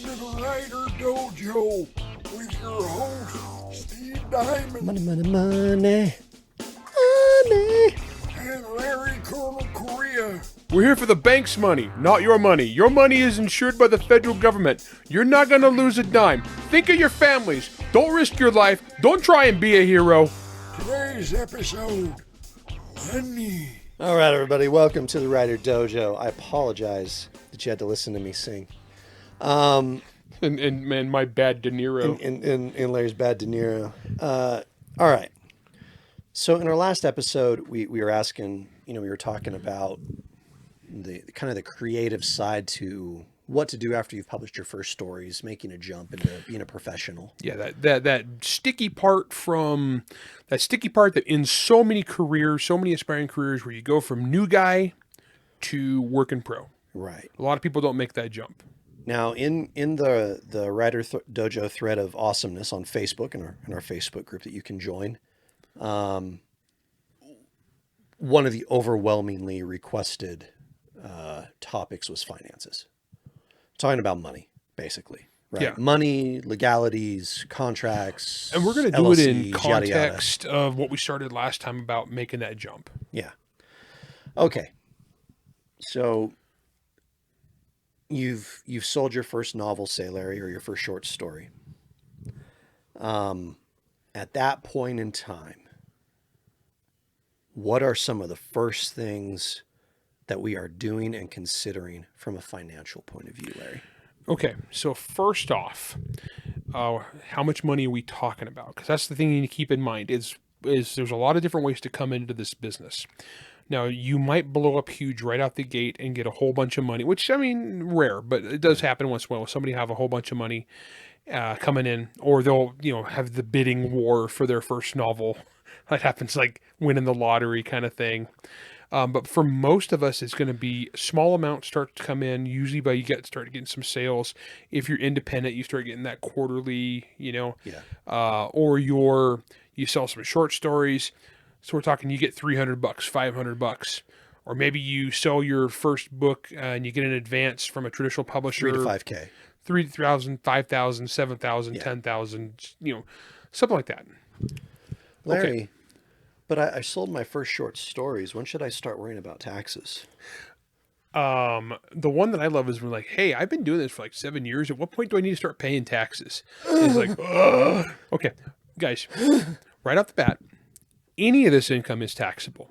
to the Writer Dojo with your host, Steve Diamond. Money, money, money. Money. And Larry Colonel Korea. We're here for the bank's money, not your money. Your money is insured by the federal government. You're not going to lose a dime. Think of your families. Don't risk your life. Don't try and be a hero. Today's episode, money. All right, everybody. Welcome to the Writer Dojo. I apologize that you had to listen to me sing. And my bad De Niro. In Larry's bad De Niro. All right. So in our last episode, we were asking, we were talking about the kind of the creative side to what to do after you've published your first stories, making a jump into being a professional. Yeah, that sticky part that in so many careers, so many aspiring careers, where you go from new guy to working pro. Right. A lot of people don't make that jump. Now, in the Writer Dojo thread of awesomeness on Facebook, in our Facebook group that you can join, one of the overwhelmingly requested topics was finances. Talking about money, basically. Right? Yeah. Money, legalities, contracts. And we're going to do LLCs, it in context yada, yada. of what we started last time about making that jump. Yeah. Okay. So you've sold your first novel, say, Larry, or your first short story. At that point in time, what are some of the first things that we are doing and considering from a financial point of view, Larry? Okay, so first off, how much money are we talking about? Because that's the thing you need to keep in mind is there's a lot of different ways to come into this business. Now, you might blow up huge right out the gate and get a whole bunch of money, which, I mean, rare, but it does happen once in a while. Somebody have a whole bunch of money coming in, or they'll, have the bidding war for their first novel. That happens like winning the lottery kind of thing. But for most of us, it's going to be small amounts start to come in. Usually start getting some sales. If you're independent, you start getting that quarterly, or you sell some short stories. So we're talking, you get $300, $500, or maybe you sell your first book and you get an advance from a traditional publisher. 3 to 5K. 3,000, 5,000, 7,000, 10,000, something like that. Larry, Okay. But I sold my first short stories. When should I start worrying about taxes? The one that I love is when like, hey, I've been doing this for like 7 years. At what point do I need to start paying taxes? And it's like, ugh. Okay, guys, right off the bat, any of this income is taxable.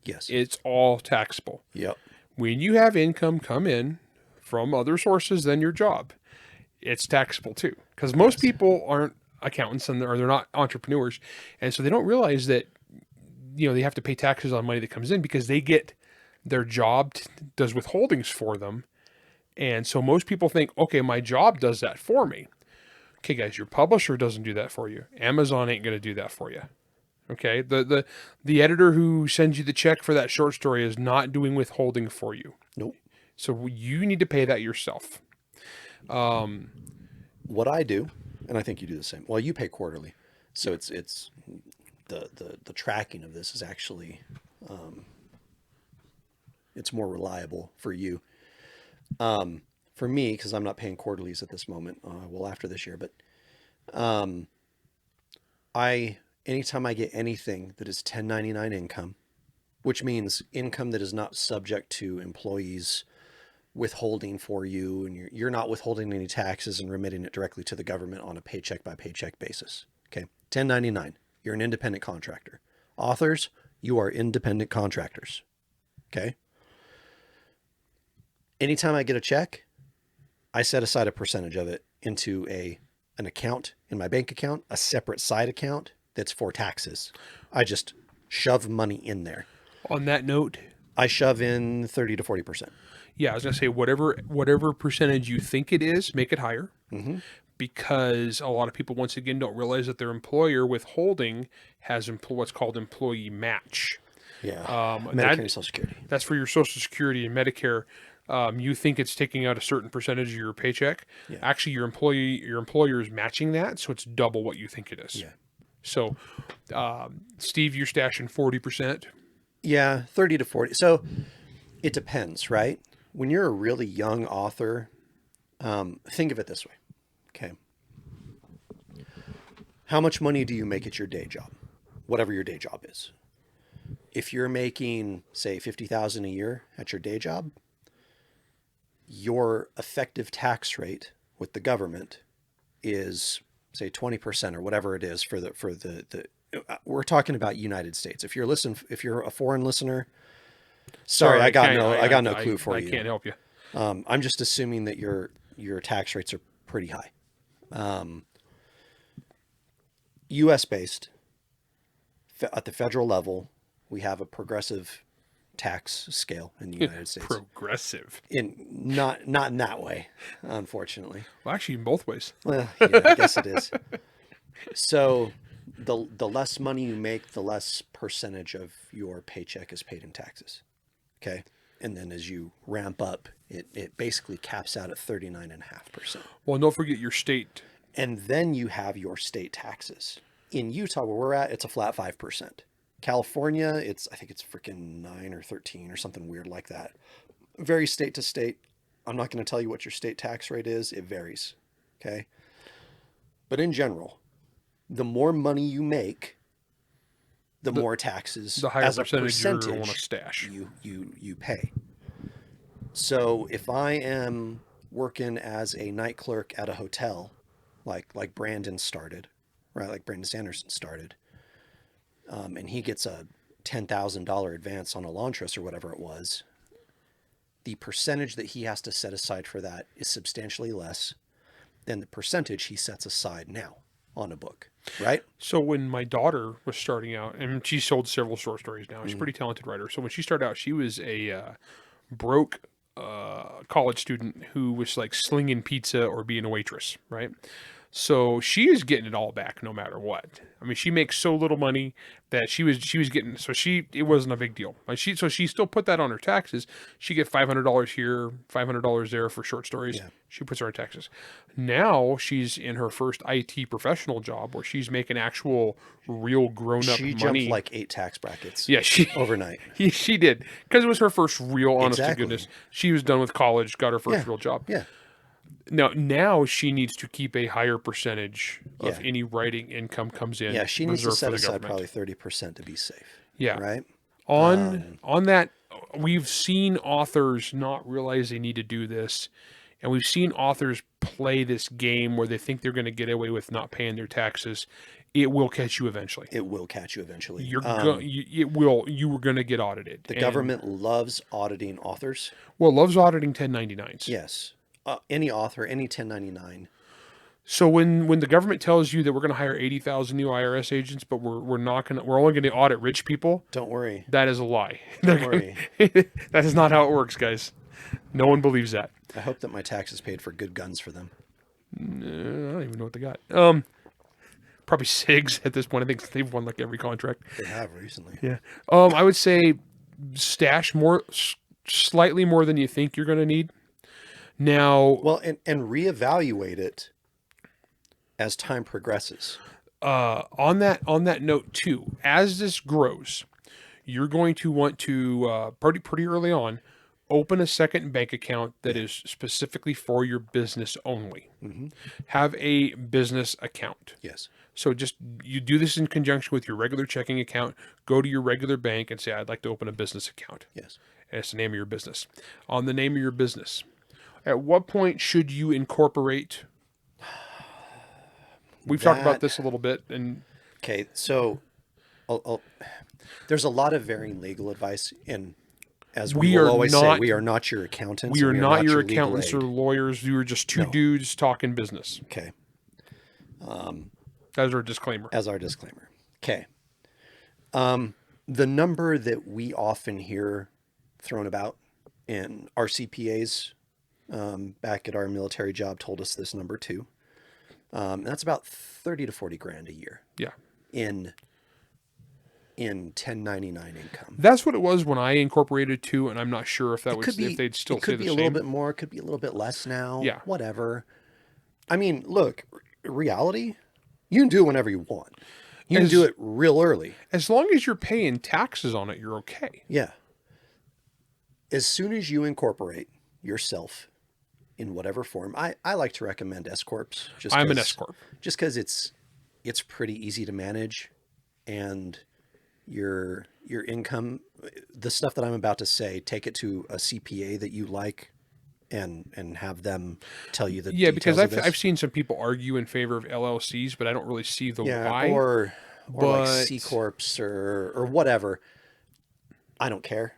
Yes. It's all taxable. Yep. When you have income come in from other sources than your job, it's taxable too. Because most people aren't accountants or they're not entrepreneurs. And so they don't realize that, they have to pay taxes on money that comes in because they get their job does withholdings for them. And so most people think, okay, my job does that for me. Okay, guys, your publisher doesn't do that for you. Amazon ain't going to do that for you. Okay. The editor who sends you the check for that short story is not doing withholding for you. Nope. So you need to pay that yourself. What I do, and I think you do the same. Well, you pay quarterly. So it's the tracking of this is actually, it's more reliable for you. For me, because I'm not paying quarterlies at this moment, after this year, but anytime I get anything that is 1099 income, which means income that is not subject to employees withholding for you, and you're not withholding any taxes and remitting it directly to the government on a paycheck by paycheck basis. Okay. 1099. You're an independent contractor. Authors, you are independent contractors. Okay. Anytime I get a check, I set aside a percentage of it into an account in my bank account, a separate side account that's for taxes. I just shove money in there. On that note, I shove in 30 to 40%. yeah, I was going to say whatever percentage you think it is, make it higher. Mm-hmm. Because a lot of people, once again, don't realize that their employer withholding has what's called employee match. Yeah. Medicare and Social Security. That's for your Social Security and Medicare. You think it's taking out a certain percentage of your paycheck. Yeah. Actually, your employer is matching that, so it's double what you think it is. Yeah. So, Steve, you're stashing 40%. Yeah, 30 to 40. So it depends, right? When you're a really young author, Think of it this way. Okay. How much money do you make at your day job? Whatever your day job is. If you're making, say, $50,000 a year at your day job, your effective tax rate with the government is, say, 20% or whatever it is for the we're talking about United States. If you're a foreign listener, sorry, I got no clue for you. I can't help you. I'm just assuming that your tax rates are pretty high. U.S. based at the federal level, we have a progressive tax scale in the United States. Progressive. Not in that way, unfortunately. Well, actually, in both ways. Well, yeah, I guess it is. So the less money you make, the less percentage of your paycheck is paid in taxes. Okay. And then as you ramp up, it basically caps out at 39.5%. Well, don't forget your state. And then you have your state taxes. In Utah, where we're at, it's a flat 5%. California, I think it's freaking 9 or 13 or something weird like that. Varies state to state. I'm not going to tell you what your state tax rate is. It varies. Okay. But in general, the more money you make, the more taxes the higher as a percentage you're percentage on a stash. you pay. So if I am working as a night clerk at a hotel, like Brandon started, right? Like Brandon Sanderson started, and he gets a $10,000 advance on a launtress or whatever it was, the percentage that he has to set aside for that is substantially less than the percentage he sets aside now on a book, right? So when my daughter was starting out, and she sold several short stories now, she's a pretty talented writer. So when she started out, she was a broke college student who was like slinging pizza or being a waitress, right? So she is getting it all back no matter what. I mean, she makes so little money that she was getting, so it wasn't a big deal. Like so she still put that on her taxes. She get $500 here, $500 there for short stories. Yeah. She puts her on taxes. Now she's in her first IT professional job where she's making actual real grown up She money. jumped like 8 tax brackets. Yeah, overnight. She did, because it was her first real, honest to Exactly. goodness. She was done with college, got her first real job. Yeah. Now she needs to keep a higher percentage of Yeah. any writing income comes in. Yeah, she needs to reserved for set the aside government. probably 30% to be safe. Yeah. Right? On that, we've seen authors not realize they need to do this, and we've seen authors play this game where they think they're going to get away with not paying their taxes. It will catch you eventually. It will catch you eventually. You were going to get audited. The government loves auditing authors. loves auditing 1099s. Yes. Any author, any 1099. So when the government tells you that we're going to hire 80,000 new IRS agents, but we're only going to audit rich people, Don't worry. that is a lie. Don't worry. That is not how it works, guys. No one believes that. I hope that my taxes paid for good guns for them. I don't even know what they got. Probably SIGs at this point. I think they've won like every contract. They have recently. Yeah. I would say stash slightly more than you think you're going to need. Now, Well, and reevaluate it as time progresses. on that note too, as this grows, you're going to want to pretty early on open a second bank account that is specifically for your business only. Mm-hmm. Have a business account. Yes. So you do this in conjunction with your regular checking account. Go to your regular bank and say, I'd like to open a business account. Yes. And it's the name of your business. On the name of your business, at what point should you incorporate? We've talked about this a little bit. Okay, so there's a lot of varying legal advice, and as we will always say, we are not your accountants. We are not your legal accountants or aid. lawyers. We are just two dudes talking business. Okay. As our disclaimer. Okay. The number that we often hear thrown about, and our CPAs back at our military job told us this number too. That's about 30 to 40 grand a year. Yeah. In 1099 income. That's what it was when I incorporated too, and I'm not sure if if they'd still it could say the be a same. little bit more, it could be a little bit less now. Yeah. Whatever. I mean, look, reality, you can do it whenever you want. You can do it real early. As long as you're paying taxes on it, you're okay. Yeah. As soon as you incorporate yourself in whatever form. I like to recommend S corps. I'm an S corp. Just because it's pretty easy to manage, and your income, the stuff that I'm about to say, take it to a CPA that you like, and have them tell you the Yeah, details because of this. I've seen some people argue in favor of LLCs, but I don't really see the why. or like But- C corps or whatever. I don't care.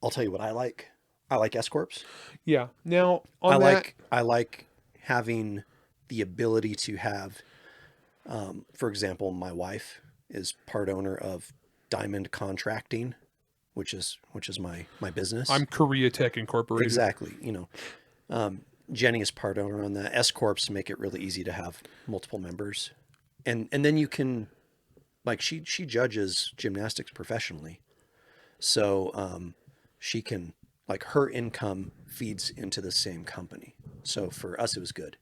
I'll tell you what I like. I like S corps. Yeah. Now on I like having the ability to have, for example, my wife is part owner of Diamond Contracting, which is my business. I'm Korea Tech Incorporated. Exactly. Jenny is part owner on that. S corps make it really easy to have multiple members, and then you can, like, she judges gymnastics professionally, so she can, like, her income feeds into the same company. So for us, it was good,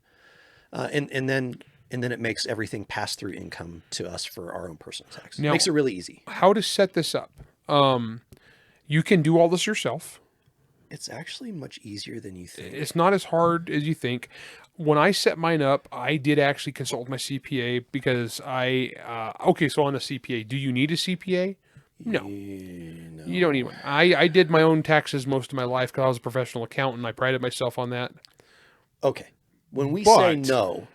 and then it makes everything pass through income to us for our own personal tax. Now- Makes it really easy. How to set this up? You can do all this yourself. It's actually much easier than you think. It's not as hard as you think. When I set mine up, I did actually consult my CPA because so on a CPA, do you need a CPA? No, you don't need one. I did my own taxes most of my life because I was a professional accountant. I prided myself on that. Okay. When we say But- no,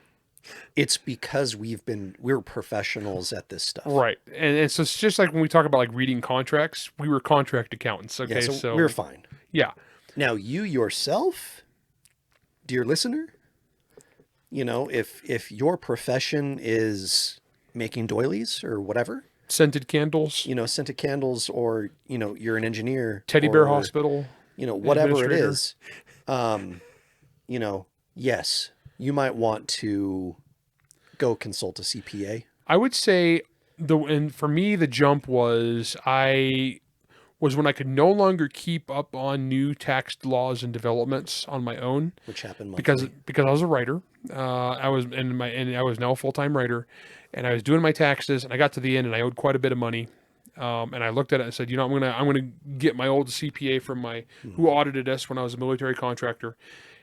it's because we're professionals at this stuff. Right. And so it's just like when we talk about like reading contracts, we were contract accountants. Okay. Yeah, so so we're fine. yeah. Now, you yourself, dear listener, if your profession is making doilies or whatever, Scented candles, scented candles, or, you're an engineer, Teddy Bear or, Hospital. whatever it administrator. is, yes, you might want to go consult a CPA. I would say and for me, the jump was when I could no longer keep up on new tax laws and developments on my own, Which happened monthly. because I was a writer. I was now a full-time writer, and I was doing my taxes, and I got to the end and I owed quite a bit of money. And I looked at it and said, I'm gonna get my old CPA from who audited us when I was a military contractor,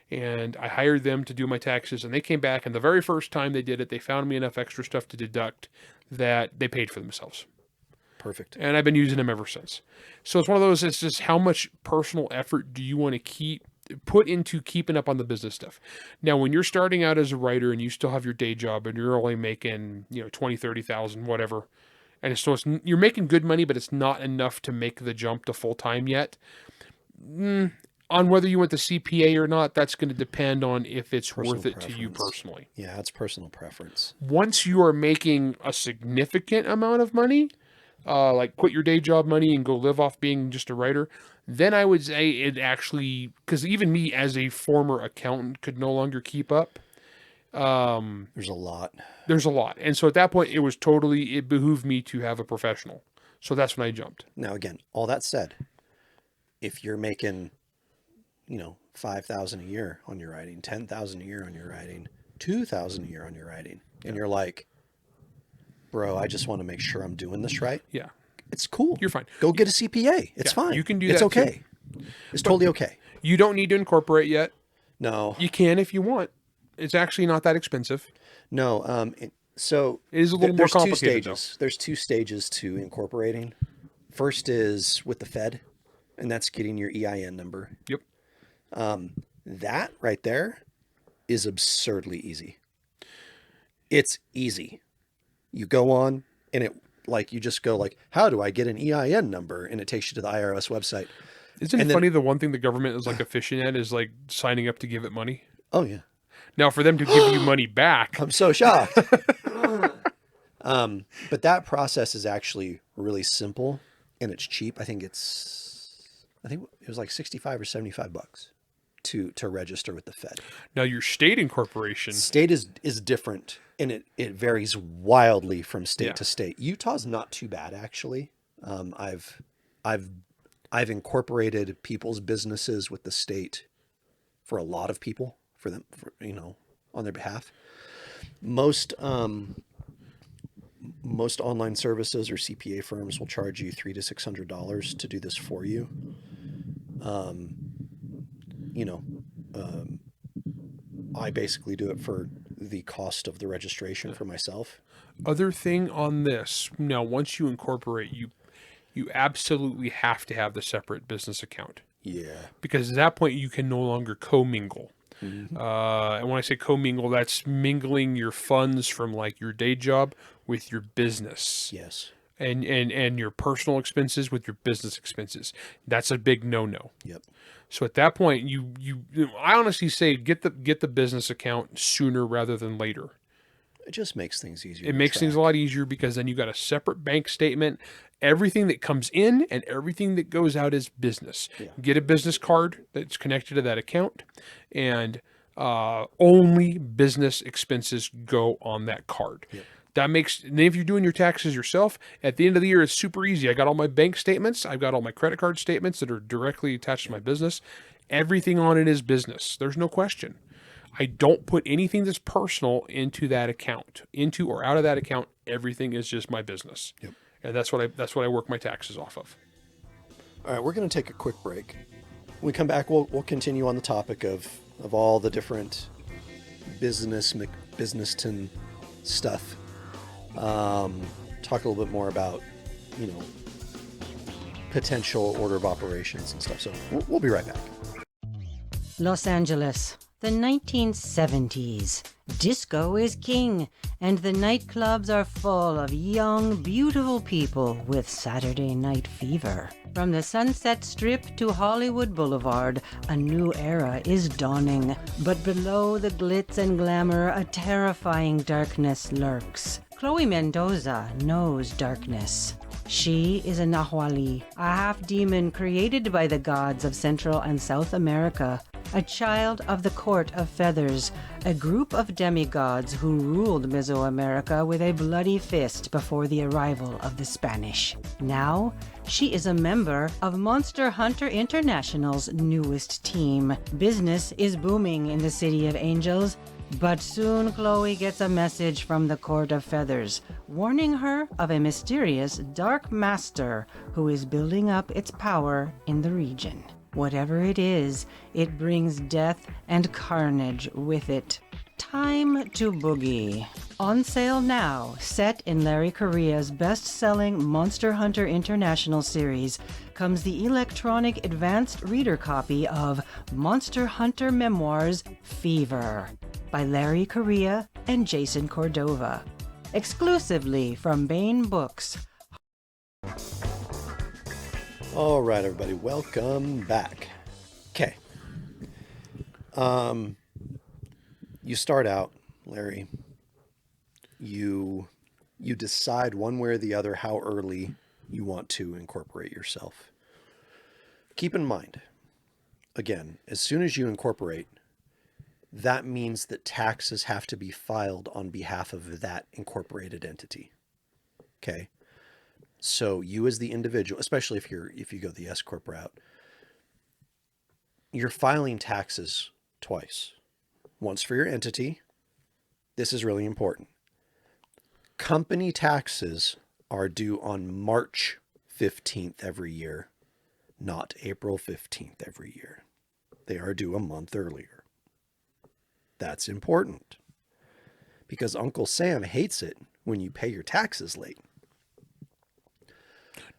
and I hired them to do my taxes. And they came back, and the very first time they did it, they found me enough extra stuff to deduct that they paid for themselves. Perfect. And I've been using them ever since. So it's one of those. It's just how much personal effort do you want to put into keeping up on the business stuff. Now, when you're starting out as a writer and you still have your day job and you're only making 20, 30,000, whatever. And so you're making good money, but it's not enough to make the jump to full time yet. On whether you went to CPA or not, that's going to depend on if it's worth it to you personally. Yeah, it's personal preference. Once you are making a significant amount of money, like quit your day job money and go live off being just a writer, then I would say it actually, because even me as a former accountant could no longer keep up. There's a lot. And so at that point, it behooved me to have a professional. So that's when I jumped. Now, again, all that said, if you're making, $5,000 a year on your writing, $10,000 a year on your writing, $2,000 a year on your writing, and you're like, bro, I just want to make sure I'm doing this right. Yeah. It's cool. You're fine. Go get a CPA. It's fine. You can do it's that okay. It's totally okay. You don't need to incorporate yet. No. You can if you want. It's actually not that expensive. No. So it is a little more complicated. There's 2 stages to incorporating. First is with the Fed, and that's getting your EIN number. Yep. That right there is absurdly easy. It's easy. You go on and you just go how do I get an EIN number? And it takes you to the IRS website. Isn't it funny? The one thing the government is efficient at is signing up to give it money. Oh yeah. Now for them to give you money back. I'm so shocked. But that process is actually really simple and it's cheap. I think it was like $65 or $75 to register with the Fed. Now your state incorporation. State is different, and it varies wildly from state to state. Utah's not too bad actually. I've incorporated people's businesses with the state for a lot of people on their behalf. Most online services or CPA firms will charge you $300 to $600 to do this for you. I basically do it for the cost of the registration for myself. Other thing on this, now once you incorporate, you absolutely have to have the separate business account, Yeah. because at that point you can no longer commingle. Mhm. And when I say commingle, that's mingling your funds from like your day job with your business, Yes. and your personal expenses with your business expenses. That's a big no-no. Yep. So at that point, I honestly say get the business account sooner rather than later. It just makes things easier. It to makes things a track. lot easier, because then you got a separate bank statement. Everything that comes in and everything that goes out is business. Yeah. Get a business card that's connected to that account, and only business expenses go on that card. Yep. That makes, and if you're doing your taxes yourself, at the end of the year, it's super easy. I got all my bank statements. I've got all my credit card statements that are directly attached to my business. Everything on it is business. There's no question. I don't put anything that's personal into that account, into or out of that account. Everything is just my business. Yep. And that's what I work my taxes off of. All right, we're going to take a quick break. When we come back, we'll continue on the topic of all the different businesston stuff. Talk a little bit more about, potential order of operations and stuff. So we'll be right back. Los Angeles, the 1970s. Disco is king, and the nightclubs are full of young, beautiful people with Saturday night fever. From the Sunset Strip to Hollywood Boulevard, a new era is dawning. But below the glitz and glamour, a terrifying darkness lurks. Chloe Mendoza knows darkness. She is a Nahuali, a half-demon created by the gods of Central and South America, a child of the Court of Feathers, a group of demigods who ruled Mesoamerica with a bloody fist before the arrival of the Spanish. Now, she is a member of Monster Hunter International's newest team. Business is booming in the City of Angels, but soon Chloe gets a message from the Court of Feathers, warning her of a mysterious dark master who is building up its power in the region. Whatever it is, it brings death and carnage with it. Time to Boogie. On sale now, set in Larry Correa's best-selling Monster Hunter International series, comes the electronic advanced reader copy of Monster Hunter Memoirs Fever by Larry Correa and Jason Cordova. Exclusively from Baen Books. All right, everybody, welcome back. Okay. You start out, Larry. You decide one way or the other how early you want to incorporate yourself. Keep in mind, again, as soon as you incorporate, that means that taxes have to be filed on behalf of that incorporated entity. Okay? So you as the individual, especially if you go the S corp route, you're filing taxes twice. Once for your entity. This is really important. Company taxes are due on March 15th every year, not April 15th every year. They are due a month earlier. That's important because Uncle Sam hates it when you pay your taxes late.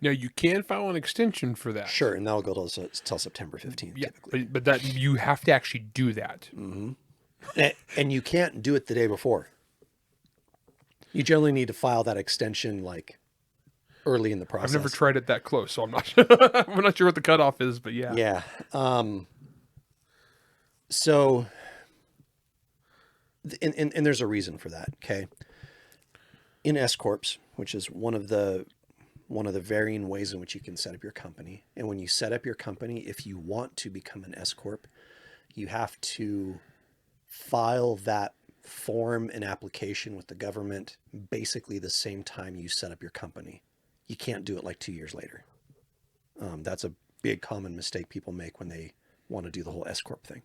Now you can file an extension for that. Sure, and that'll go till September 15th Yeah, typically. but that you have to actually do that. Mm-hmm. And you can't do it the day before. You generally need to file that extension like early in the process. I've never tried it that close, so I'm not I'm not sure what the cutoff is, but yeah. Yeah. So, and there's a reason for that. Okay. In S corps, which is one of the varying ways in which you can set up your company, and when you set up your company, if you want to become an S corp, you have to file that form and application with the government basically the same time you set up your company. You can't do it like 2 years later. That's a big common mistake people make when they want to do the whole S corp thing.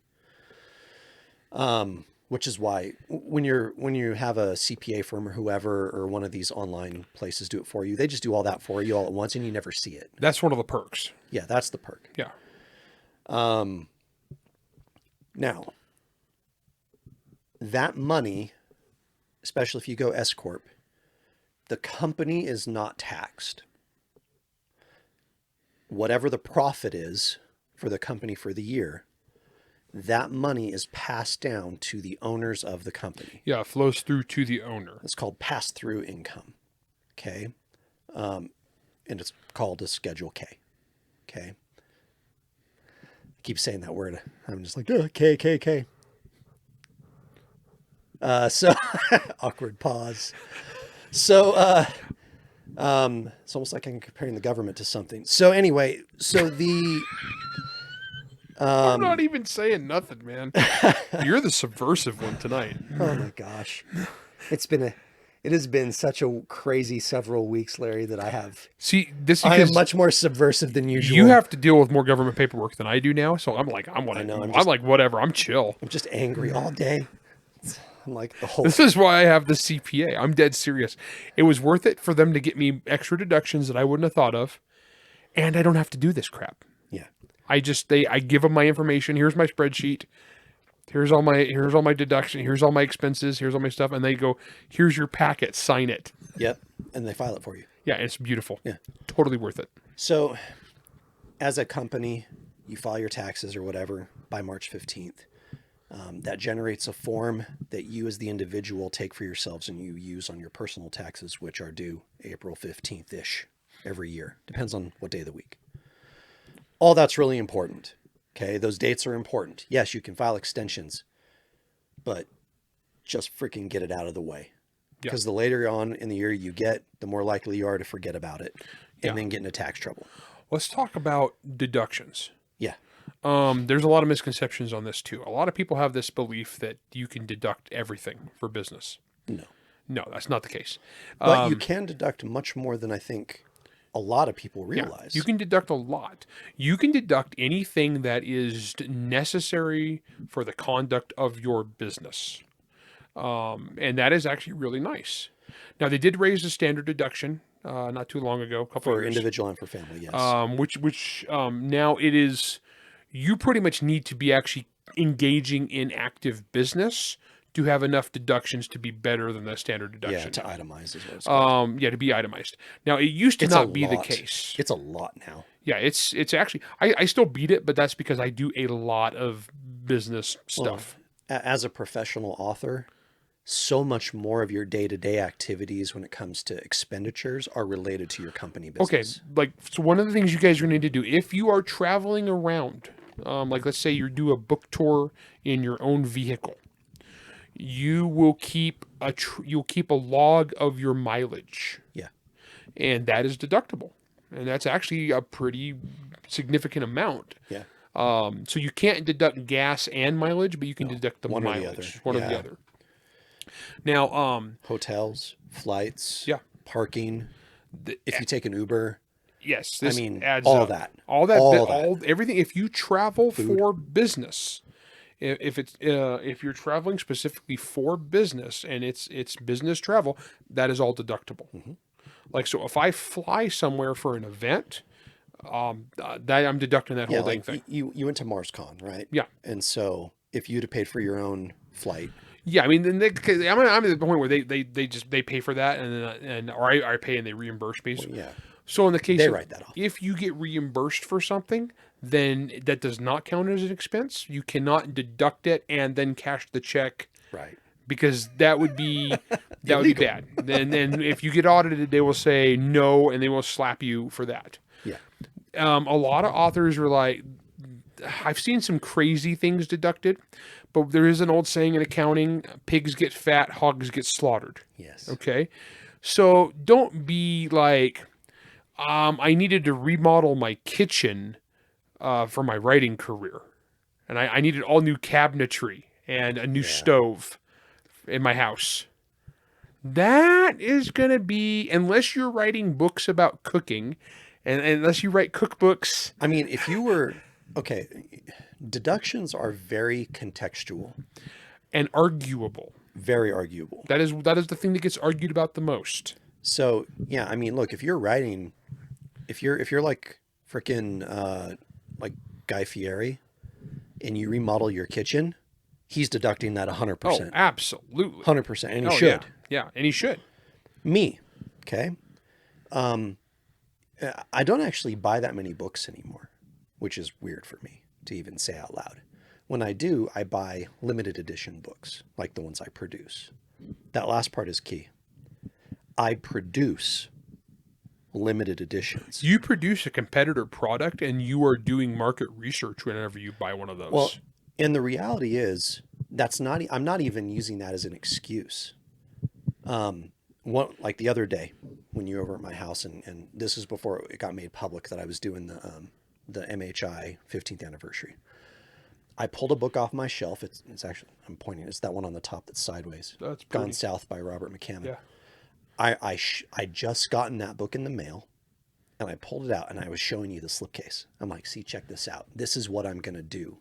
Which is why when you have a CPA firm or whoever or one of these online places do it for you, they just do all that for you all at once and you never see it. That's one of the perks. Yeah, that's the perk. Yeah. Now, that money, especially if you go S Corp, the company is not taxed. Whatever the profit is for the company for the year, that money is passed down to the owners of the company. Yeah, it flows through to the owner. It's called pass-through income. Okay. And it's called a Schedule K. Okay. I keep saying that word. I'm just like, K. So awkward pause. So, it's almost like I'm comparing the government to something. So anyway, I'm not even saying nothing, man. You're the subversive one tonight. oh my gosh, it has been such a crazy several weeks, Larry, that I have. See, this I am because much more subversive than usual. you have to deal with more government paperwork than I do now. So I'm like, I'm just- like, whatever. I'm chill. I'm just angry all day. I'm like the whole. This is why I have the CPA. I'm dead serious. It was worth it for them to get me extra deductions that I wouldn't have thought of, and I don't have to do this crap. Yeah. I give them my information. Here's my spreadsheet. Here's all my deduction. Here's all my expenses. Here's all my stuff. And they go, here's your packet. Sign it. Yep. And they file it for you. Yeah, it's beautiful. Yeah. Totally worth it. So, as a company, you file your taxes or whatever by March 15th. That generates a form that you as the individual take for yourselves and you use on your personal taxes, which are due April 15th-ish every year. Depends on what day of the week. All that's really important. Okay, those dates are important. Yes, you can file extensions, but just freaking get it out of the way. Because the later on in the year you get, the more likely you are to forget about it and then get into tax trouble. Let's talk about deductions. Yeah. There's a lot of misconceptions on this too. A lot of people have this belief that you can deduct everything for business. No, that's not the case. But you can deduct much more than I think a lot of people realize. You can deduct a lot. You can deduct anything that is necessary for the conduct of your business. And that is actually really nice. Now, they did raise the standard deduction not too long ago, a couple for of years. individual and for family, yes. Which now it is, you pretty much need to be actually engaging in active business to have enough deductions to be better than the standard deduction. Yeah, to itemize is what it's called. To be itemized. Now, it used to not be the case. It's a lot now. Yeah, it's actually, I still beat it, but that's because I do a lot of business stuff. Well, as a professional author, so much more of your day-to-day activities when it comes to expenditures are related to your company business. Okay, so one of the things you guys are going to need to do, if you are traveling around, let's say you do a book tour in your own vehicle, you will keep a log of your mileage. Yeah. And that is deductible. And that's actually a pretty significant amount. Yeah. So you can't deduct gas and mileage, but you can deduct the one or the mileage. other. One or the other. Now, hotels, flights, yeah, parking. If you take an Uber, yes, this adds all up. that, Everything. If you travel for business, if you're traveling specifically for business and it's business travel, that is all deductible. Mm-hmm. Like, so if I fly somewhere for an event, that I'm deducting that whole dang thing. You went to MarsCon, right? Yeah. And so if you'd have paid for your own flight. Yeah, I mean, I'm at the point where they pay for that or I pay and they reimburse me. Well, yeah. So in the case they write that off. If you get reimbursed for something, then that does not count as an expense. You cannot deduct it and then cash the check. Right. Because that would be bad. Then if you get audited, they will say no, and they will slap you for that. Yeah. A lot of authors are like, I've seen some crazy things deducted, but there is an old saying in accounting: pigs get fat, hogs get slaughtered. Yes. Okay. So don't be like, I needed to remodel my kitchen for my writing career, and I needed all new cabinetry and a new stove in my house. That is going to be, unless you're writing books about cooking, and unless you write cookbooks. I mean, if you were, okay, deductions are very contextual. And arguable. Very arguable. That is the thing that gets argued about the most. So, yeah, I mean, look, if you're writing, if you're like freaking like Guy Fieri, and you remodel your kitchen, he's deducting that 100%. Oh, absolutely. 100%. And he Oh, should. Yeah, and he should. Me. Okay. I don't actually buy that many books anymore, which is weird for me to even say out loud. When I do, I buy limited edition books, like the ones I produce. That last part is key. I produce limited editions. You produce a competitor product and you are doing market research whenever you buy one of those. Well, and the reality is I'm not even using that as an excuse. Like the other day when you were over at my house, and this is before it got made public that I was doing the MHI 15th anniversary. I pulled a book off my shelf. It's actually, I'm pointing, it's that one on the top that's sideways. That's Gone pretty. South by Robert McCammon. Yeah. I just gotten that book in the mail, and I pulled it out and I was showing you the slipcase. I'm like, see, check this out. This is what I'm gonna do.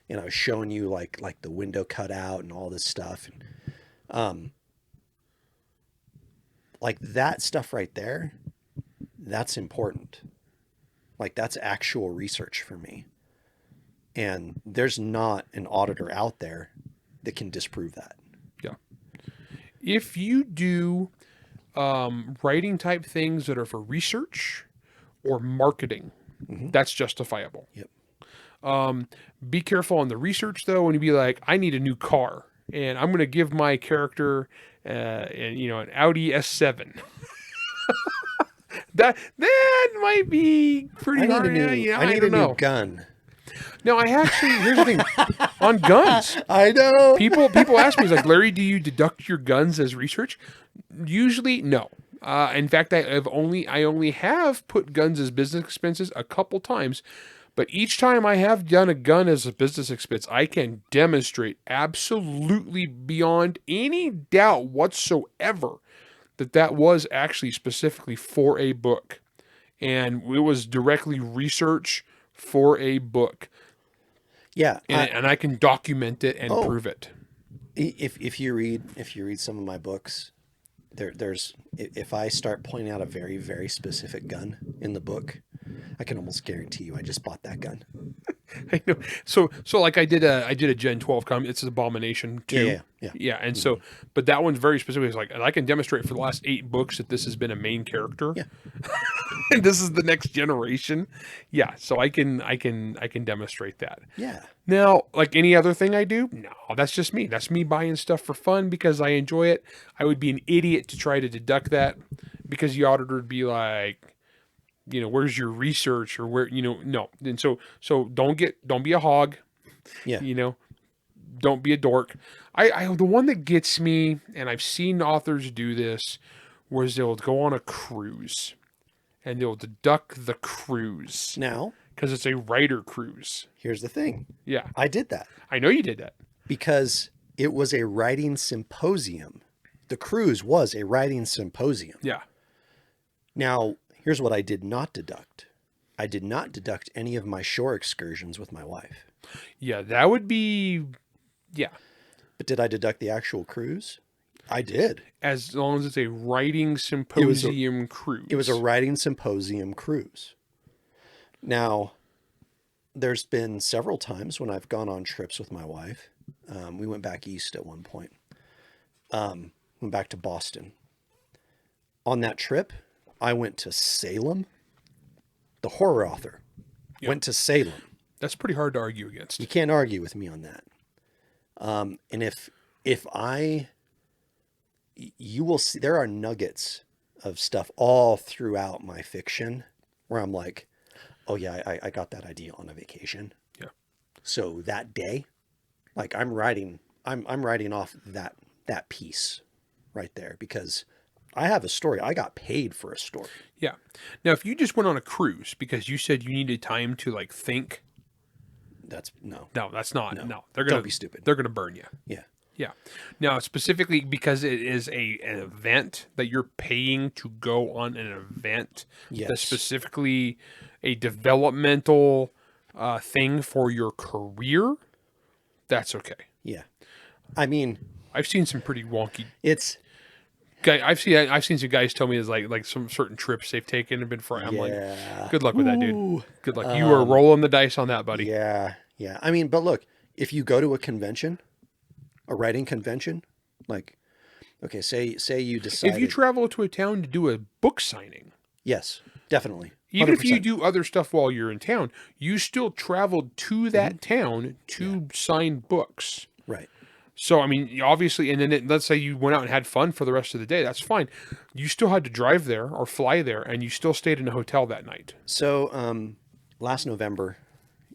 And I was showing you like the window cut out and all this stuff. And like that stuff right there, that's important. Like that's actual research for me. And there's not an auditor out there that can disprove that. Yeah. If you do writing type things that are for research or marketing, that's justifiable. Yep. Be careful on the research though, when you be like, I need a new car and I'm going to give my character, an Audi S7. that might be pretty hard. I need a new gun. No, I actually, here's the thing on guns. I know. People ask me, like, Larry, do you deduct your guns as research? Usually, no. In fact, I only have put guns as business expenses a couple times, but each time I have done a gun as a business expense, I can demonstrate absolutely beyond any doubt whatsoever that was actually specifically for a book, and it was directly research for a book. Yeah, and I can document it and prove it. If you read some of my books, there's if I start pointing out a very, very specific gun in the book, I can almost guarantee you I just bought that gun. I know. So like I did a Gen 12 it's an Abomination 2. Yeah. And so, but that one's very specific. It's like, and I can demonstrate for the last 8 books that this has been a main character. Yeah. And this is the next generation. Yeah. So I can demonstrate that. Yeah. Now, like any other thing I do, no, that's just me. That's me buying stuff for fun because I enjoy it. I would be an idiot to try to deduct that because the auditor would be like, where's your research or where, no. And so don't be a hog. Yeah. Don't be a dork. The one that gets me, and I've seen authors do this, was they'll go on a cruise and they'll deduct the cruise. Now, because it's a writer cruise. Here's the thing. Yeah. I did that. I know you did that. Because it was a writing symposium. The cruise was a writing symposium. Yeah. Now, here's what I did not deduct. I did not deduct any of my shore excursions with my wife. Yeah, that would be, yeah. But did I deduct the actual cruise? I did. As long as it's a writing symposium cruise. It was a writing symposium cruise. Now, there's been several times when I've gone on trips with my wife. We went back east at one point. Went back to Boston. On that trip, I went to Salem. The horror author went to Salem. That's pretty hard to argue against. You can't argue with me on that. And you will see, there are nuggets of stuff all throughout my fiction where I'm like, oh yeah, I got that idea on a vacation. Yeah. So that day, like I'm writing off that piece right there because I have a story. I got paid for a story. Yeah. Now, if you just went on a cruise because you said you needed time to like think, that's no. No, that's not. No, they're Don't be stupid. They're gonna burn you. Yeah. Yeah. Now, specifically because it is an event that you're paying to go on an event. Yes. That's specifically a developmental thing for your career. That's okay. Yeah. I mean, I've seen some pretty wonky. I've seen some guys tell me it's like some certain trips they've taken and been for. I'm like, good luck with that, dude. Good luck. You are rolling the dice on that, buddy. Yeah. Yeah. I mean, but look, if you go to a convention, a writing convention, like, okay, say you If decided. you travel to a town to do a book signing, Yes, definitely. even if you 100%. do other stuff while you're in town, you still traveled to that town to sign books. Right. So, I mean, obviously, and then let's say you went out and had fun for the rest of the day. That's fine. You still had to drive there or fly there, and you still stayed in a hotel that night. So, last November,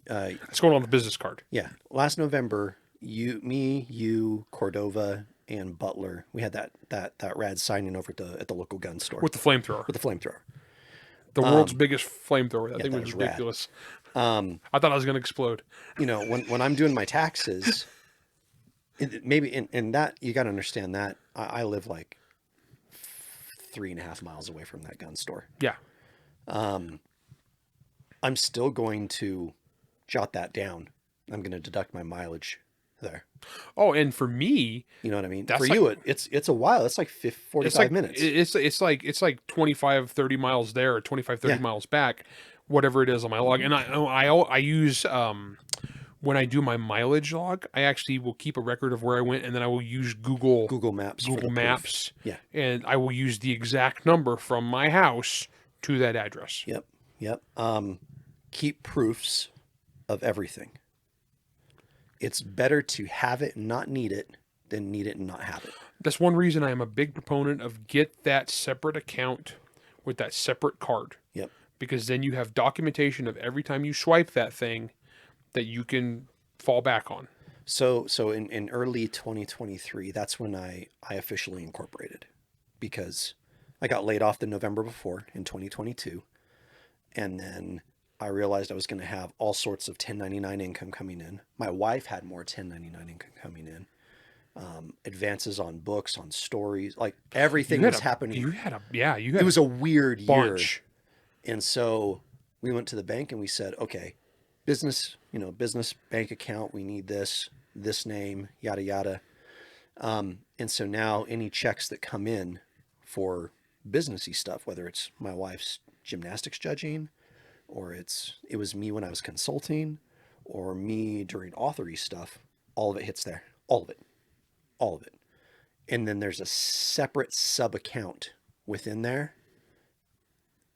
It's going on the business card. yeah, last November, you, Cordova, and Butler, we had that rad signing over at the local gun store With the flamethrower. with the flamethrower. The world's biggest flamethrower. That thing that was was rad. ridiculous. I thought I was going to explode. You know, when I'm doing my taxes, maybe in that, you got to understand that I live like 3.5 miles away from that gun store. Yeah. I'm still going to jot that down. I'm going to deduct my mileage there. Oh, and for me, You know what I mean? That's For like- you, it's a while. It's like 45 minutes. It's like 25, 30 miles there or 25, 30 Yeah. miles back, whatever it is on my log. And I use, when I do my mileage log, I actually will keep a record of where I went, and then I will use Google Maps. for the Google proof. Maps. Yeah. And I will use the exact number from my house to that address. Yep. Keep proofs of everything. It's better to have it and not need it than need it and not have it. That's one reason I am a big proponent of get that separate account with that separate card. Yep. Because then you have documentation of every time you swipe that thing that you can fall back on. So in early 2023, that's when I officially incorporated, because I got laid off the November before in 2022. And then I realized I was going to have all sorts of 1099 income coming in. My wife had more 1099 income coming in. Advances on books, on stories, like everything was happening. It was a weird bunch. year. And so we went to the bank and we said, okay, business bank account, we need this name, yada, yada. And so now any checks that come in for businessy stuff, whether it's my wife's gymnastics judging, or it was me when I was consulting, or me during authory stuff, all of it hits there. All of it. And then there's a separate sub account within there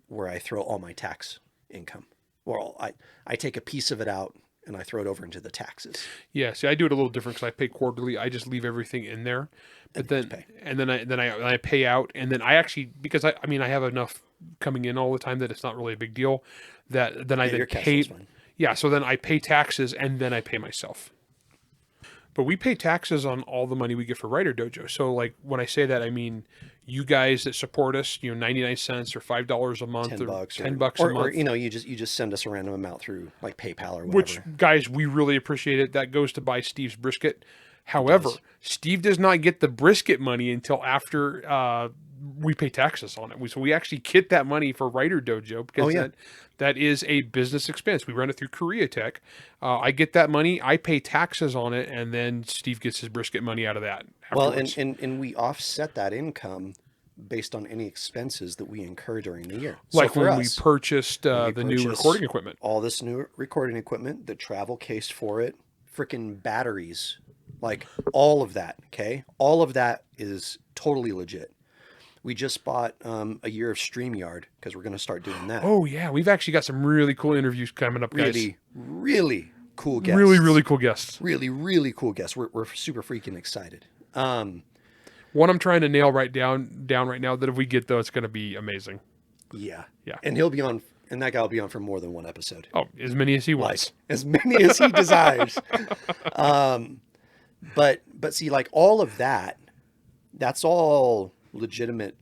where I throw all my tax income. Well, I take a piece of it out and I throw it over into the taxes. Yeah, see, I do it a little different because I pay quarterly. I just leave everything in there, but then I pay out, and then I actually, because I have enough coming in all the time that it's not really a big deal. That then I then your cash pay. flow's fine. Yeah, so then I pay taxes and then I pay myself. But we pay taxes on all the money we get for Writer Dojo. So like when I say that, I mean you guys that support us, 99 cents or $5 a month $10 or $10 a or month. you just send us a random amount through like PayPal or whatever. Which, guys, we really appreciate it. That goes to buy Steve's brisket. However, Steve does not get the brisket money until after we pay taxes on it. So we actually get that money for Writer Dojo because that is a business expense. We run it through Korea Tech. I get that money. I pay taxes on it, and then Steve gets his brisket money out of that afterwards. Well, and we offset that income based on any expenses that we incur during the year. Like so when we purchased the new purchased recording equipment. all this new recording equipment, the travel case for it, freaking batteries, like all of that. Okay, all of that is totally legit. We just bought a year of StreamYard because we're going to start doing that. Oh yeah, we've actually got some really cool interviews coming up, guys. Really cool guests. Really cool guests. Really cool guests. We're super freaking excited. One I'm trying to nail down right now that if we get though, it's going to be amazing. Yeah. Yeah. And he'll be on, and that guy will be on for more than one episode. Oh, as many as he wants. As many as he desires. But see, like all of that, that's all legitimate,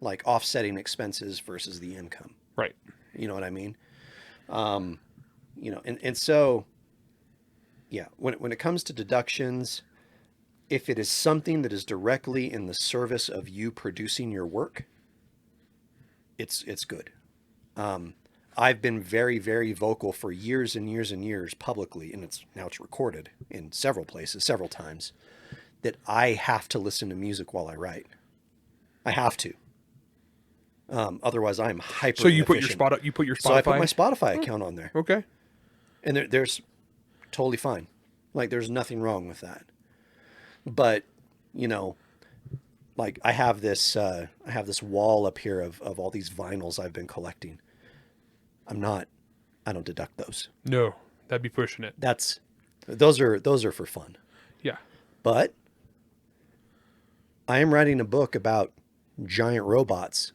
like offsetting expenses versus the income. Right. You know what I mean? And so, yeah, when it comes to deductions, if it is something that is directly in the service of you producing your work, it's good. I've been very, very vocal for years and years and years publicly, and it's recorded in several places, several times, that I have to listen to music while I write. I have to. Otherwise, I'm hyper. So you put your Spotify. So I put my Spotify account on there. Okay. And there's Totally fine. Like, there's nothing wrong with that. But, you know, like I have this wall up here of all these vinyls I've been collecting. I don't deduct those. No, that'd be pushing it. Those are for fun. Yeah. But I am writing a book about giant robots.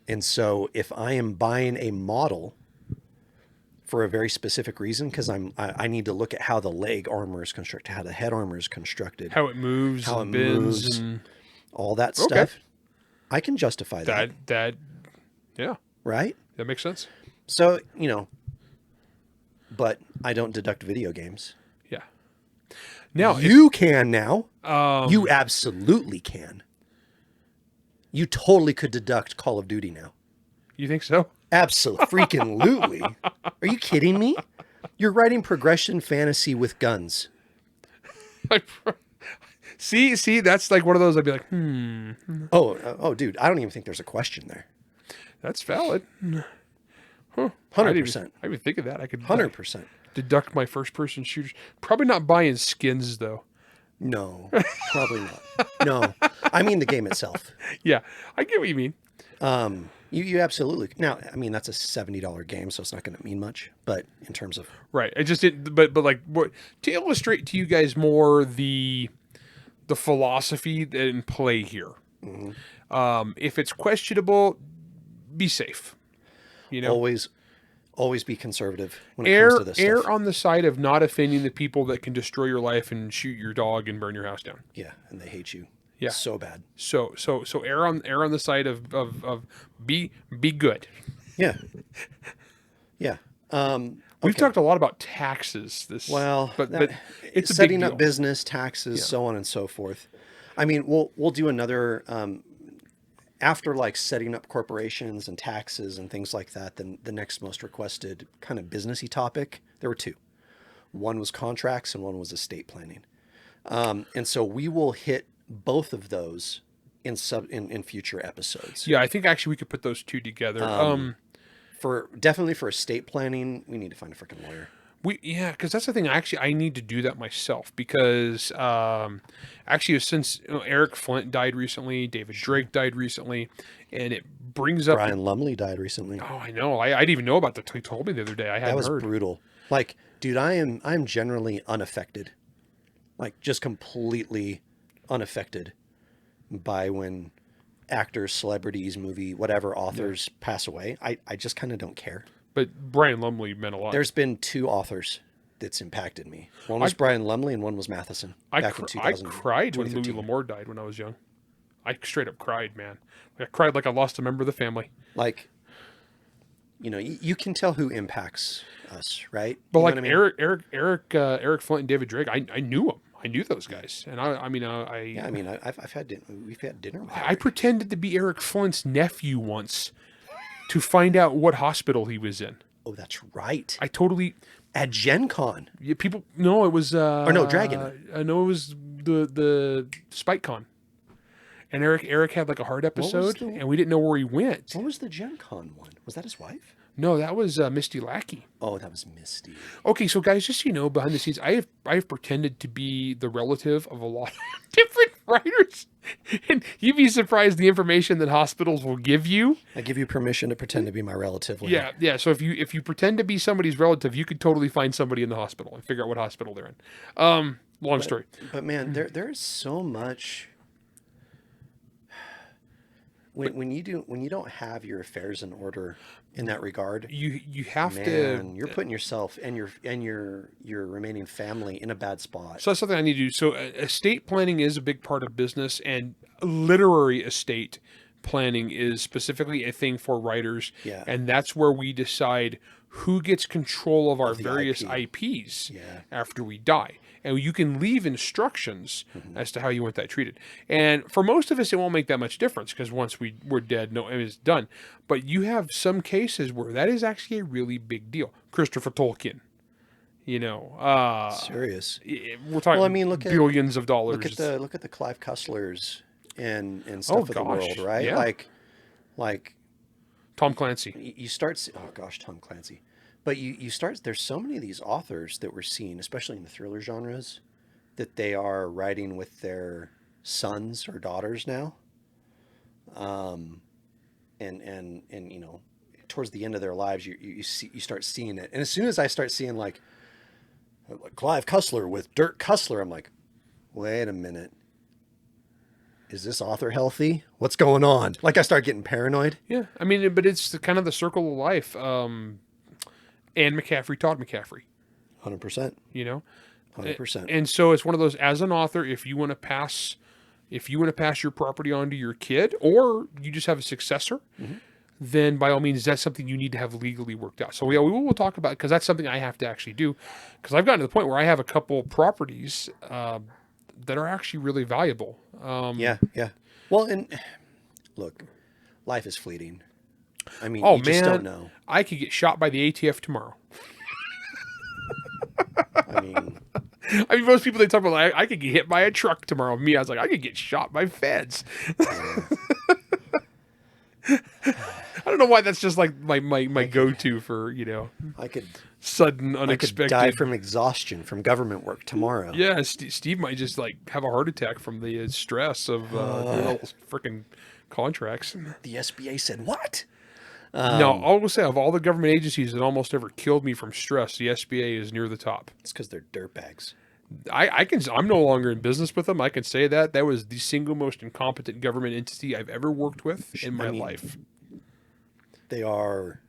And so if I am buying a model for a very specific reason, because I need to look at how the leg armor is constructed, how the head armor is constructed, How it moves, how and it bends, moves, and all that stuff, I can justify that. Yeah, Right? that makes sense. So, you know, but I don't deduct video games. Yeah. Now You can now. You absolutely can. You totally could deduct Call of Duty now. you think so? Absolutely. Freaking lootly. Are you kidding me? You're writing progression fantasy with guns. See, that's like one of those. I'd be like, Oh, dude, I don't even think there's a question there. that's valid. Huh. 100%. I even think of that. I could 100%. deduct my first-person shooters. Probably not buying skins though. No, probably not. No, I mean the game itself. Yeah, I get what you mean. You absolutely. Now, I mean, that's a $70 game, so it's not going to mean much. But in terms of Right. I just did, but like to illustrate to you guys more the philosophy in play here. If it's questionable, be safe. You know, always be conservative when it comes to this err stuff. on the side of not offending the people that can destroy your life and shoot your dog and burn your house down. Yeah, and they hate you. Yeah. So bad. So err on the side of be good. Yeah. Yeah. We've talked a lot about taxes. But it's a setting big up deal. business, taxes, so on and so forth. I mean, we'll do another after like setting up corporations and taxes and things like that. Then the next most requested kind of businessy topic, there were two. One was contracts and one was estate planning. And so we will hit both of those in future episodes. Yeah, I think actually we could put those two together. Definitely for estate planning, we need to find a freaking lawyer. Because that's the thing. Actually, I need to do that myself because actually, since Eric Flint died recently, David Drake died recently, and it brings up Brian Lumley died recently. Oh, I know. I didn't even know about that. He told me the other day. I hadn't That was heard. brutal. Like, dude, I'm generally unaffected, like just completely unaffected by when actors, celebrities, movie, whatever authors pass away. I just kind of don't care. But Brian Lumley meant a lot. There's been two authors that's impacted me. One was Brian Lumley and one was Matheson back in 2000. I cried when Louis 2013. L'Amour died when I was young. I straight up cried, man. I cried like I lost a member of the family. Like, you can tell who impacts us, right? But You like know what I mean? Eric Flint and David Drake, I knew them. I knew those guys, and Yeah, I mean, we've had dinner with I pretended to be Eric Flint's nephew once to find out what hospital he was in. Oh, that's right. I totally At Gen Con. No, it was Or no, Dragon. No, it was the Spike Con. And Eric had like a heart episode, and we didn't know where he went. What was the Gen Con one? Was that his wife? No, that was Misty Lackey. Oh, that was Misty. Okay, so guys, just so you know, behind the scenes, I have pretended to be the relative of a lot of different writers, and you'd be surprised the information that hospitals will give you. I give you permission to pretend to be my relative. Later. Yeah. So if you pretend to be somebody's relative, you could totally find somebody in the hospital and figure out what hospital they're in. Long story. But man, there's so much. When you don't have your affairs in order in that regard, you have you're putting yourself and your remaining family in a bad spot. So that's something I need to do. So estate planning is a big part of business, and literary estate planning is specifically a thing for writers. Yeah. And that's where we decide who gets control of our the various IP. IPs Yeah. after we die. And you can leave instructions as to how you want that treated. And for most of us, it won't make that much difference because once we're dead, it's done. But you have some cases where that is actually a really big deal. Christopher Tolkien, Serious. we're talking Well, I mean, look at billions of dollars. Look at the Clive Cusslers and stuff of the world, right? Yeah. Like Tom Clancy. you start. Oh gosh, Tom Clancy. But you start, there's so many of these authors that we're seeing, especially in the thriller genres, that they are writing with their sons or daughters now. And you know, towards the end of their lives, you start seeing it. And as soon as I start seeing like Clive Cussler with Dirk Cussler, I'm like, wait a minute. Is this author healthy? What's going on? Like I start getting paranoid. Yeah, I mean, but it's kind of the circle of life. Anne McCaffrey, Todd McCaffrey. 100%. You know, 100%. and so it's one of those. As an author, if you want to pass your property on to your kid, or you just have a successor, then by all means, that's something you need to have legally worked out. So yeah, we will talk about, because that's something I have to actually do, because I've gotten to the point where I have a couple properties that are actually really valuable. Yeah. Well, and look, life is fleeting. I mean, Oh you just man, don't know. I could get shot by the ATF tomorrow. I mean, Most people, they talk about like, I could get hit by a truck tomorrow. Me, I was like, I could get shot by feds. I don't know why that's just like my go-to for, you know, I could sudden unexpected. die from exhaustion from government work tomorrow. Yeah, Steve might just like have a heart attack from the stress of freaking contracts. The SBA said, what? No, I will say, of all the government agencies that almost ever killed me from stress, the SBA is near the top. It's because they're dirtbags. I'm no longer in business with them. I can say that was the single most incompetent government entity I've ever worked with in my life. They are,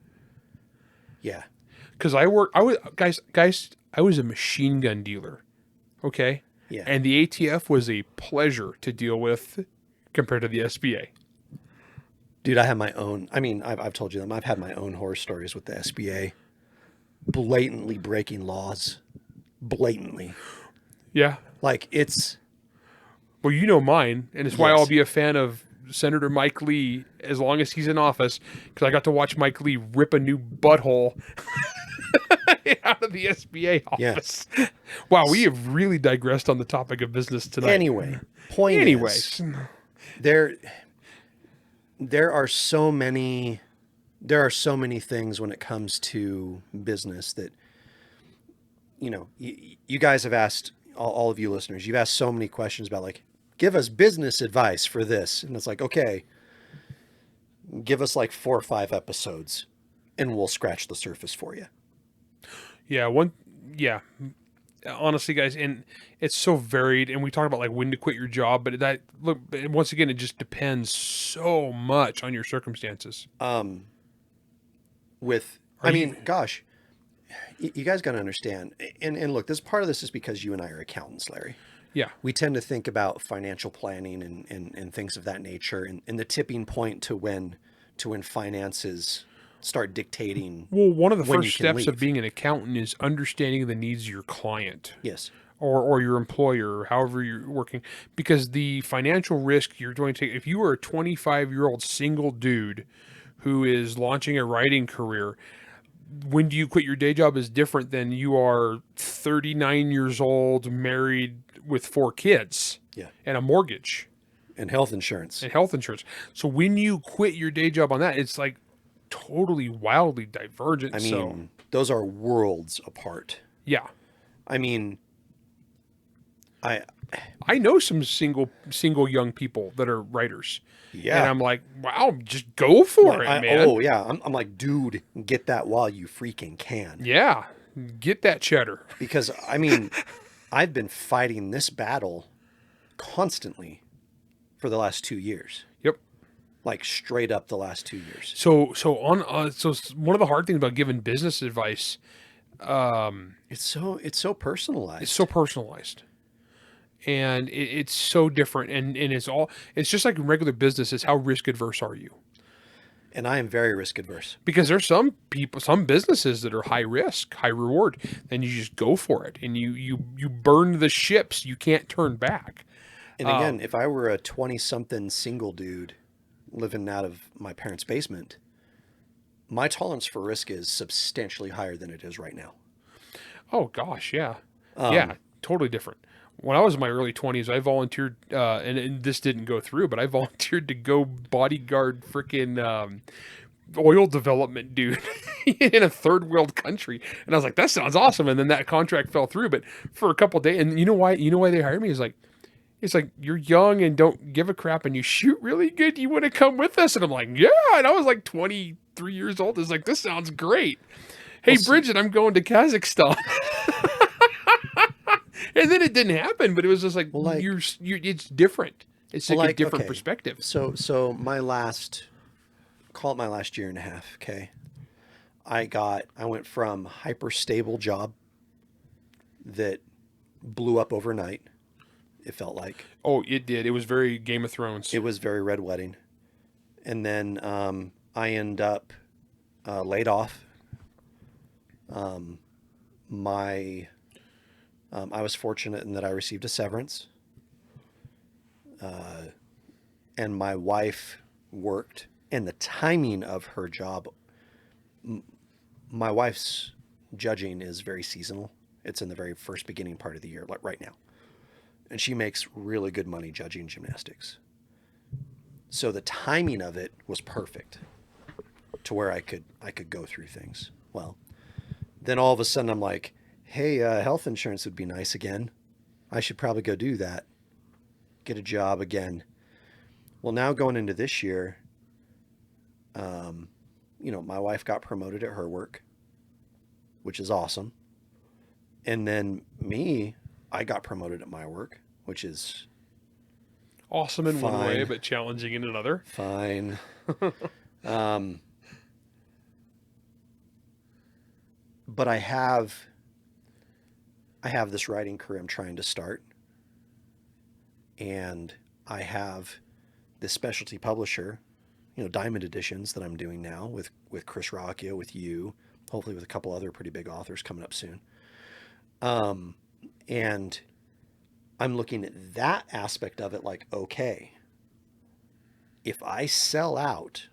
yeah. Because I was a machine gun dealer. Okay. Yeah. And the ATF was a pleasure to deal with compared to the SBA. Dude, I have my own. I mean, I've told you them. I've had my own horror stories with the SBA, blatantly breaking laws, blatantly. Yeah. Like it's. Well, you know mine, and it's why Yes. I'll be a fan of Senator Mike Lee as long as he's in office, because I got to watch Mike Lee rip a new butthole out of the SBA office. Yeah. Wow, we have really digressed on the topic of business tonight. Anyway, point Anyways. is, there are so many things when it comes to business that, you know, you guys have asked, all of you listeners, you've asked so many questions about like, give us business advice for this. And it's like, okay, give us like 4 or 5 episodes and we'll scratch the surface for you. Yeah. Honestly, guys, and it's so varied, and we talk about like when to quit your job, but once again, it just depends so much on your circumstances. Gosh, you guys got to understand. And look, part of this is because you and I are accountants, Larry. Yeah. We tend to think about financial planning and things of that nature, and the tipping point to when finances start dictating. Well, one of the when you first can steps of leave. being an accountant is understanding the needs of your client. Yes. Or your employer, or however you're working, because the financial risk you're going to take, if you are a 25-year-old single dude who is launching a writing career, when do you quit your day job is different than you are 39 years old, married with 4 kids, Yeah. and a mortgage And health insurance. and health insurance. So when you quit your day job on that, it's like totally wildly divergent. I mean, those are worlds apart. Yeah. I mean, I know some single young people that are writers. Yeah. And I'm like, wow, just go for it, man. Oh yeah. I'm like, dude, get that while you freaking can. Yeah. Get that cheddar. Because I mean, I've been fighting this battle constantly for the last 2 years. Yep. Like straight up the last 2 years. So one of the hard things about giving business advice, It's so personalized. it's so personalized. And it's so different, and it's just like in regular business. It's how risk adverse are you? And I am very risk adverse. Because there's some businesses that are high risk, high reward, and you just go for it, and you burn the ships. You can't turn back. And again, if I were a 20-something single dude living out of my parents' basement, my tolerance for risk is substantially higher than it is right now. Oh gosh, yeah, totally different. When I was in my early 20s, I volunteered, and this didn't go through, but I volunteered to go bodyguard freaking oil development dude in a third world country. And I was like, that sounds awesome. And then that contract fell through, but for a couple of days, and you know why they hired me? It's like, you're young and don't give a crap and you shoot really good. You want to come with us? And I'm like, yeah. And I was like 23 years old. It's like, this sounds great. Hey, Bridget, I'm going to Kazakhstan. And then it didn't happen, but it was just like, it's different. It's like a different perspective. So my last, call it my last year and a half. Okay. I went from hyper stable job that blew up overnight. It felt like. Oh, it did. It was very Game of Thrones. It was very Red Wedding. And then I end up laid off. I was fortunate in that I received a severance. And my wife worked, and the timing of her job, my wife's judging is very seasonal. It's in the very first beginning part of the year, like right now. And she makes really good money judging gymnastics. So the timing of it was perfect to where I could go through things. Well, then all of a sudden I'm like, hey, health insurance would be nice again. I should probably go do that. Get a job again. Well, now going into this year, my wife got promoted at her work, which is awesome. And then I got promoted at my work, which is awesome in one way, but challenging in another. Fine. But I have this writing career I'm trying to start. And I have this specialty publisher, Diamond Editions that I'm doing now with Chris Rocchio, with you, hopefully with a couple other pretty big authors coming up soon. And I'm looking at that aspect of it like, okay, if I sell out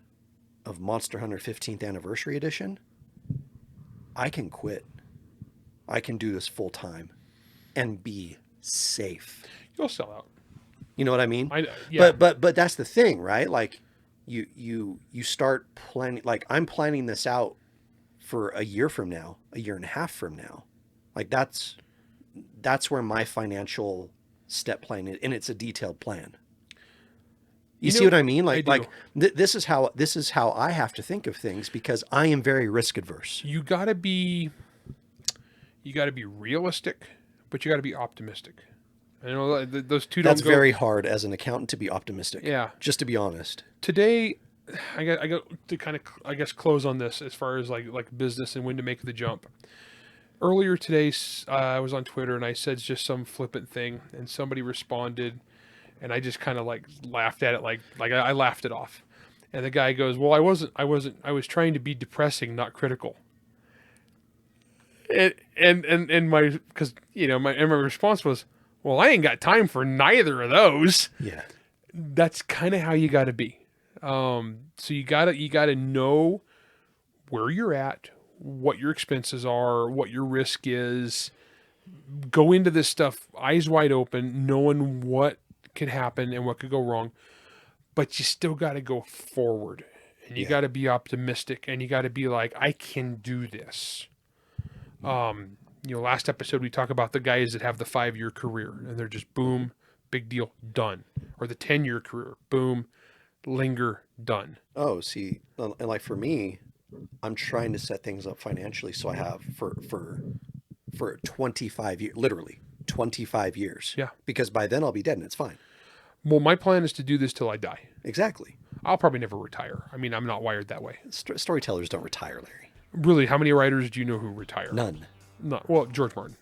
of Monster Hunter 15th Anniversary Edition, I can quit. I can do this full time and be safe. You'll sell out. You know what I mean? Yeah. But that's the thing, right? Like you start planning, like I'm planning this out for a year from now, a year and a half from now. Like that's where my financial step plan is, and it's a detailed plan. You see what I mean? This is how I have to think of things because I am very risk adverse. You gotta be realistic, but you gotta be optimistic. I know those two don't go. That's very hard as an accountant to be optimistic. Yeah. Just to be honest. Today, I got to kind of, I guess, close on this as far as like business and when to make the jump. Earlier today, I was on Twitter and I said just some flippant thing, and somebody responded, and I just kind of like laughed at it, like I laughed it off. And the guy goes, "Well, I was trying to be depressing, not critical." And my response was, well, I ain't got time for neither of those. Yeah. That's kind of how you got to be. So you gotta know where you're at, what your expenses are, what your risk is. Go into this stuff eyes wide open, knowing what could happen and what could go wrong. But you still got to go forward, and you got to be optimistic, and you got to be like, I can do this. Last episode we talked about the guys that have the 5-year career and they're just boom, big deal, done. Or the 10-year career, boom, linger, done. Oh, see, and like for me, I'm trying to set things up financially so I have for 25 years, literally 25 years. Yeah. Because by then I'll be dead and it's fine. Well, my plan is to do this till I die. Exactly. I'll probably never retire. I mean, I'm not wired that way. Storytellers don't retire, Larry. Really, how many writers do you know who retire? None. No, well, George Martin.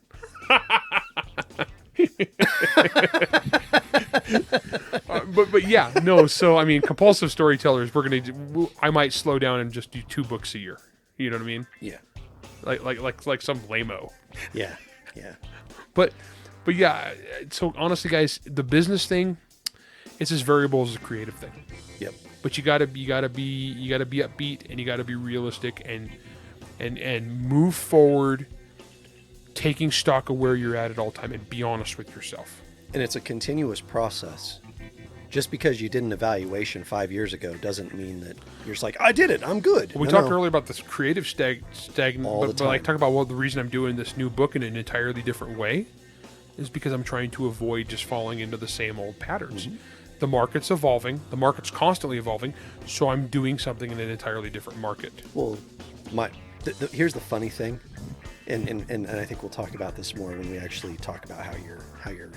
But yeah, no. So I mean, compulsive storytellers, I might slow down and just do 2 books a year. You know what I mean? Yeah. Like some lame-o. Yeah. Yeah. But yeah. So honestly, guys, the business thing, it's as variable as the creative thing. Yep. But you gotta be upbeat, and you gotta be realistic and move forward, taking stock of where you're at all time, and be honest with yourself. And it's a continuous process. Just because you did an evaluation 5 years ago doesn't mean that you're just like, I did it, I'm good. We talked earlier about this creative stagnant, All the but like time. talk about the reason I'm doing this new book in an entirely different way is because I'm trying to avoid just falling into the same old patterns. Mm-hmm. The market's evolving. The market's constantly evolving. So I'm doing something in an entirely different market. Well, here's the funny thing, and I think we'll talk about this more when we actually talk about how you're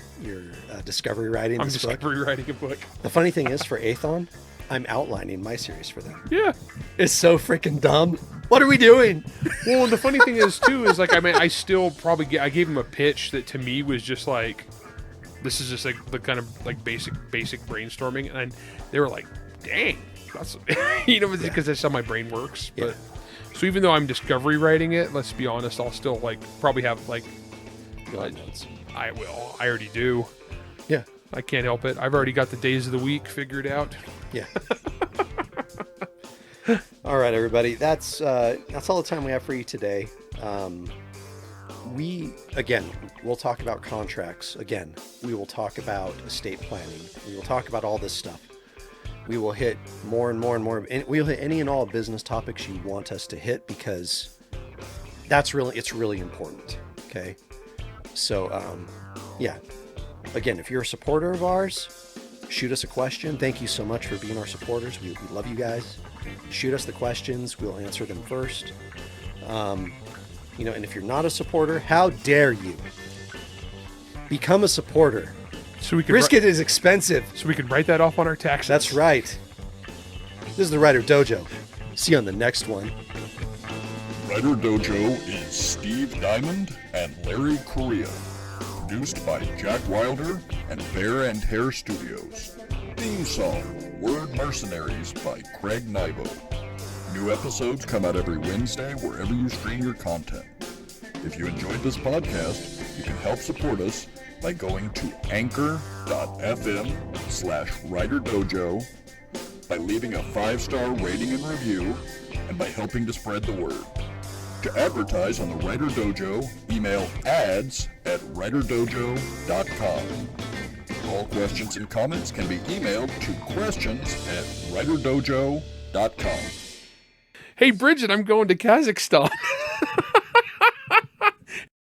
discovery writing I'm this book. discovery writing a book. The funny thing is, for Athon, I'm outlining my series for them. Yeah. It's so freaking dumb. What are we doing? Well, and the funny thing is too is like I still probably I gave him a pitch that to me was just like, this is just like the kind of like basic brainstorming, and they were like, dang, that's because that's how my brain works. Yeah. But so even though I'm discovery writing it, let's be honest, I'll still like probably have like Notes. I will. I already do. Yeah. I can't help it. I've already got the days of the week figured out. Yeah. All right, everybody. That's all the time we have for you today. We'll talk about contracts. Again, we will talk about estate planning. We will talk about all this stuff. We will hit more and more and more. And we'll hit any and all business topics you want us to hit because it's really important. Okay. So, yeah. Again, if you're a supporter of ours, shoot us a question. Thank you so much for being our supporters. We love you guys. Shoot us the questions. We'll answer them first. And if you're not a supporter, how dare you? Become a supporter. So we can Brisket is expensive. so we can write that off on our taxes. That's right. This is the Writer Dojo. See you on the next one. Writer Dojo is Steve Diamond and Larry Correa. Produced by Jack Wilder and Bear and Hare Studios. Theme song, Word Mercenaries by Craig Nybo. New episodes come out every Wednesday wherever you stream your content. If you enjoyed this podcast, you can help support us by going to anchor.fm/WriterDojo, by leaving a 5-star rating and review, and by helping to spread the word. To advertise on the Writer Dojo, email ads@writerdojo.com. All questions and comments can be emailed to questions@writerdojo.com. Hey, Bridget, I'm going to Kazakhstan.